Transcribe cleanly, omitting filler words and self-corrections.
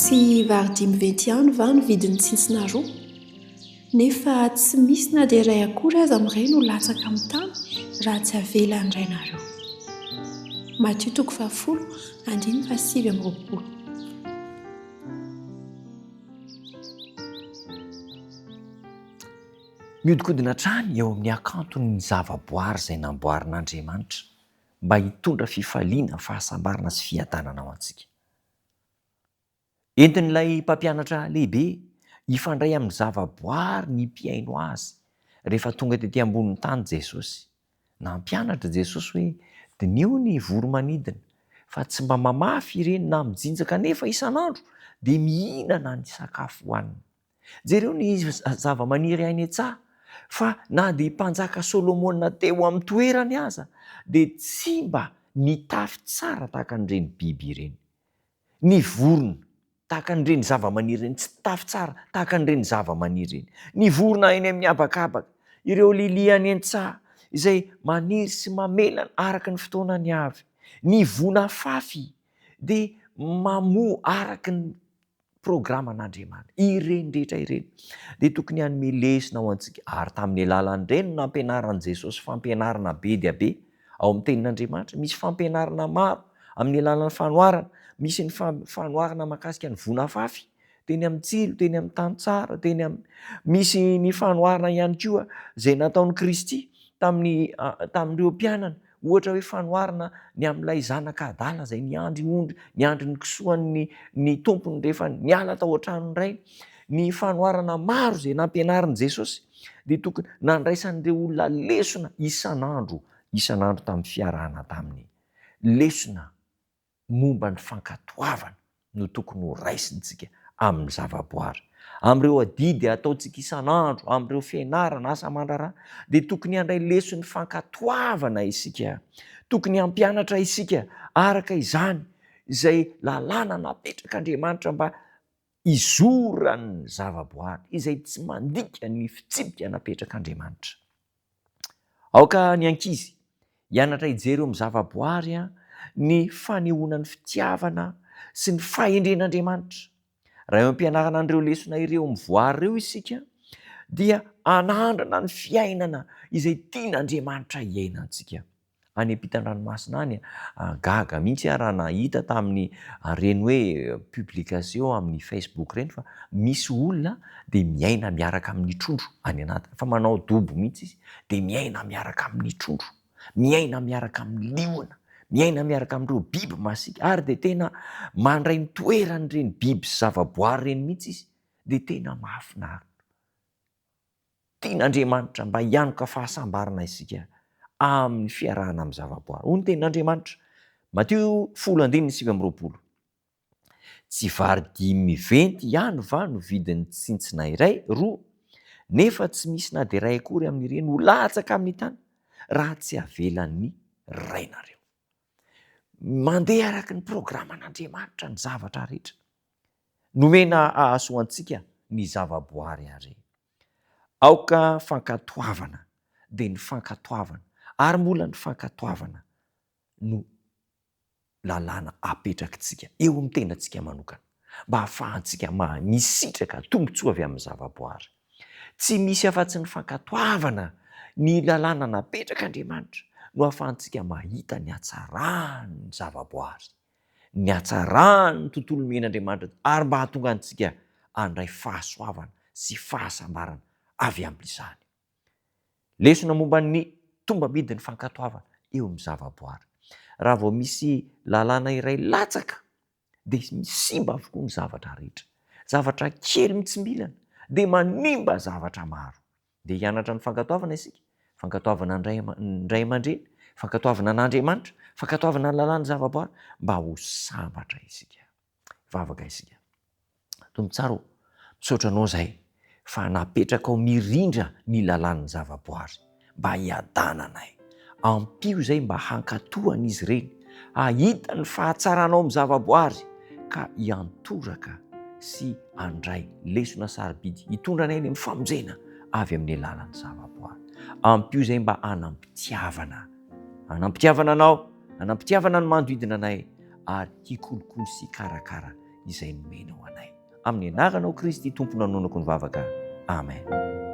sy varidimy vetiany va no vidin'ny tsintsina roa nefa tsy misy na dia iray akory aza amin'iray no latsaka amin'ny tany raha tsy avela indray nareo. Matio 10:9-20. miodikodina trany eo amin'ny akantony zavaboary izay namboarin'Andriamanitra mba hitondra fifaliana, fahasambarana sy fiadanana ho antsika. Entin'ilay mpampianatra lehibe hifandray amin'ny zavaboary ny mpiaino azy rehefa tonga tetỳ ambonin'ny tany Jesosy. Nampianatra Jesosy hoe dinio ny voromanidina fa tsy mba mamafy ireny na mijinjaka nefa isan'andro dia mihinana ny sakafo hohaniny. Jereo ny zava-maniry ainy an-tsaha fa na dia mpanjaka Solomona teo amin'ny toerany aza dia tsy mba nitafy tsara tahaka an'ireny biby ireny. Ny vorona tahaka an'ireny zava-maniry ireny tsy tafy tsara tahaka an'ireny zava-maniry ireny. Ny vorona eny amin'ny habakabaka, ireo liliany an-tsaha izay maniry sy mamelana araka ny fotoanany avy. Ny vonafafy dia mamoa araka ny programan'Andriamanitra. Ireny rehetra ireny dia tokony hanome lesona ho antsika. Ary tamin'ny alalan'ireny no nampianaran'i Jesosy fampianarana be dia be ao amin'ny tenin'Andriamanitra. Misy fampianarana maro amin'ny alalan'ny fanoharana. Misy ny fanoharana mahakasika ny vonafafy teny amin'ny tsilo, teny amin'ny tantsaha, misy ny fanoharana ihany koa izay nataon'i Kristy tamin'ireo mpianana. Ohatra hoe fanoharana ny amin'ilay zanaka adala izay niandry ny kisoan'ny tompony rehefa niala tao an-tranony iray. Ny fanoharana maro izay nampianarin'i Jesosy dia tokony nandraisan'ireo olona lesona isan'andro tamin'ny fiarahana taminy. Lesona momba ny fankatoavana no tokony ho raisintsika amin'ny zavaboary. Amin'ireo adidy ataontsika isan'andro, amin'ireo fianarana asa aman-draharaha dia tokony handray leson'ny fankatoavana isika. Tokony hampianatra isika araka izany izay lalàna napetrak'Andriamanitra mba hizorany zavaboary izay tsy mandika ny fitsipika napetrak'Andriamanitra. Aoka ny ankizy hianatra hijery eo amin'ny zavaboary ny fanehoana ny fitiavana sy ny fahendren'Andriamanitra. Raha eo am-pianarana an'ireo lesona ireo mivoary ireo isika dia anandrana ny fiainana izay tian'Andriamanitra hiainantsika. Any ampitan-dranomasina any gaga mihitsy raha nahita tamin'ny reny hoe publication amin'ny Facebook ireny fa misy olona dia miaina miaraka amin'ny trondro any anatiny. Fa manao dobo mihitsy izy dia miaina miaraka amin'ny trondro, miaina miaraka amin'ny liona, miaina miaraka amin'ireo biby masika ary dia tena mandray ny toeran'ireny biby sy zavaboary ireny mihitsy izy dia tena mahafinaritra. Tian'Andriamanitra mba hianoka fahasambarana isika amin'ny fiarahana amin'ny zavaboary. Hoy ny tenin'Andriamanitra Matio 10:9. Tsy vary 5 ihany va no vidin'ny tsintsina iray, roa, nefa tsy misy na dia iray akory amin'ireny ho latsaka amin'ny tany raha tsy avelan'ny rainareo. Mandeha araka ny programan'Andriamanitra ny zavatra rehetra. Nomena ahasoantsika ny zavaboary ary. Aoka fankatoavana dia ny fankatoavana ary mbola ny fankatoavana no lalàna apetrakitsika eo amin'ny tenantsika manokana mba hahafahantsika misitraka tombotsoa avy amin'ny zavaboary. Tsy misy afa-tsy ny fankatoavana ny lalàna napetrak'Andriamanitra no hahafahantsika mahita ny hatsarany ny zavaboary, ny hatsarany ny tontolo men'Andriamanitra ary mba hahatonga antsika handray fahasoavana sy fahasambarana avy amin'izany. Lesona momba ny tombam-bidin'ny fankatoavana eo amin'ny zavaboary. Raha vao misy lalàna iray latsaka dia misimba avokoa ny zavatra rehetra. Zavatra kely mitsimbilana dia manimba zavatra maro. Dia hianatra ny fankatoavana isika, fankatoavana ny ray aman-dreny, fankatoavana n'Andriamanitra, fankatoavana ny lalàna zavaboary mba ho sambatra isika. Vavaka isika. Tombontsara misaotra anao izay fa napetraka ao mirindra ny lalàn'ny zavaboary mba hiadananay. Ampio izay mba hankatohana izy ireny, hahita ny fahatsaranao amin'ny zavaboary ka hiantoraka sy handray lesona sarobidy hitondra anay ny famonjena avy amin'ny alalan'ny zavaboary. Ampio izay mba hanampitiavana anao, hanampitiavana ny manodidina anay ary hikolokolo sy karakara izay nomena ho anay. Amin'ny anaranao Kristy tompona nonako ny vavaka. Amen.